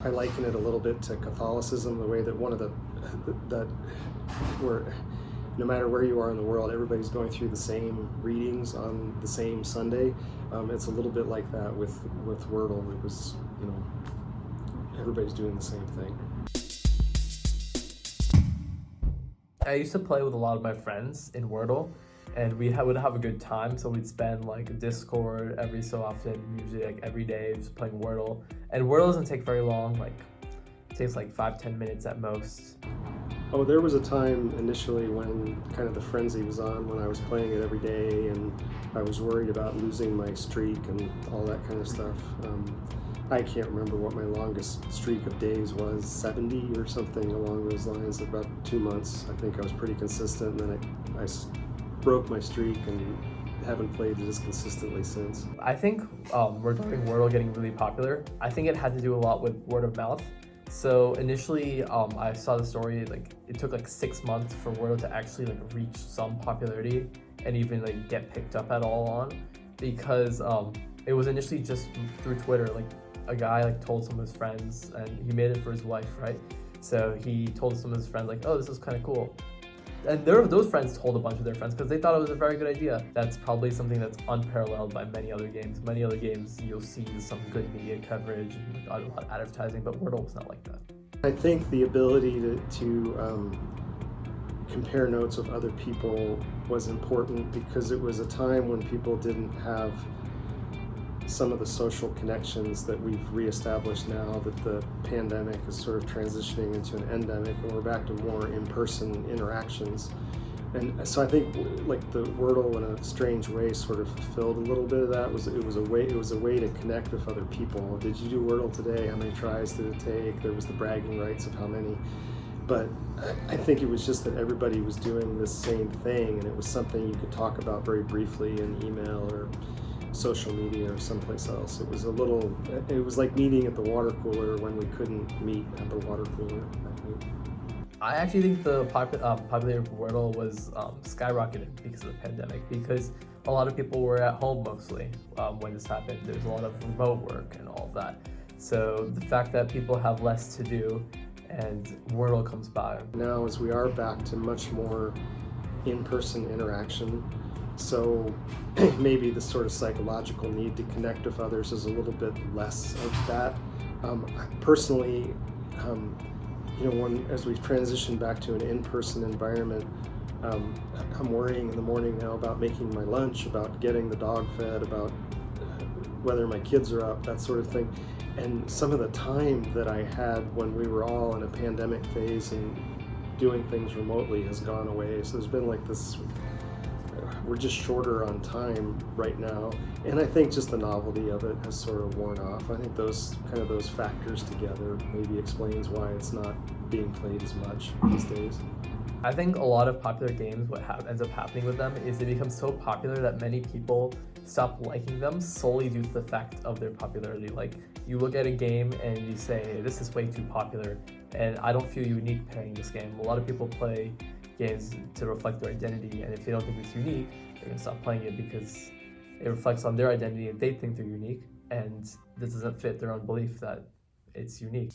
I liken it a little bit to Catholicism, the way that that where no matter where you are in the world, everybody's going through the same readings on the same Sunday. It's a little bit like that with Wordle. It was, everybody's doing the same thing. I used to play with a lot of my friends in Wordle, and would have a good time. So we'd spend like Discord every so often, usually like every day, just playing Wordle. And Wordle doesn't take very long, like it takes like 5-10 minutes at most. Oh, there was a time initially when kind of the frenzy was on, when I was playing it every day and I was worried about losing my streak and all that kind of stuff. I can't remember what my longest streak of days was, 70 or something along those lines, about 2 months. I think I was pretty consistent, and then I broke my streak and haven't played it as consistently since. I think regarding Wordle getting really popular, I think it had to do a lot with word of mouth. So initially, I saw the story, like it took like 6 months for Wordle to actually like reach some popularity and even like get picked up at all on, because it was initially just through Twitter. Like a guy like told some of his friends, and he made it for his wife, right? So he told some of his friends like, oh, this is kind of cool. And those friends told a bunch of their friends because they thought it was a very good idea. That's probably something that's unparalleled by many other games. Many other games, you'll see some good media coverage and a lot of advertising, but Wordle was not like that. I think the ability to compare notes with other people was important, because it was a time when people didn't have some of the social connections that we've reestablished now that the pandemic is sort of transitioning into an endemic, and we're back to more in-person interactions. And so I think like the Wordle in a strange way sort of fulfilled a little bit of that. It was a way to connect with other people. Did you do Wordle today? How many tries did it take? There was the bragging rights of how many. But I think it was just that everybody was doing the same thing, and it was something you could talk about very briefly in email or social media or someplace else. It was like meeting at the water cooler when we couldn't meet at the water cooler, I think. I actually think the popularity of Wordle was skyrocketed because of the pandemic, because a lot of people were at home mostly when this happened. There's a lot of remote work and all of that. So the fact that people have less to do and Wordle comes by. Now, as we are back to much more in-person interaction, so maybe the sort of psychological need to connect with others is a little bit less of that. Personally, as we've transitioned back to an in-person environment, I'm worrying in the morning now about making my lunch, about getting the dog fed, about whether my kids are up, that sort of thing. And some of the time that I had when we were all in a pandemic phase and doing things remotely has gone away. So there's been like this, we're just shorter on time right now, and I think just the novelty of it has sort of worn off. I think those factors together maybe explains why it's not being played as much these days. I think a lot of popular games, what ends up happening with them is they become so popular that many people stop liking them solely due to the fact of their popularity. Like, you look at a game and you say, this is way too popular, and I don't feel unique playing this game. A lot of people play games to reflect their identity, and if they don't think it's unique, they're going to stop playing it because it reflects on their identity and they think they're unique, and this doesn't fit their own belief that it's unique.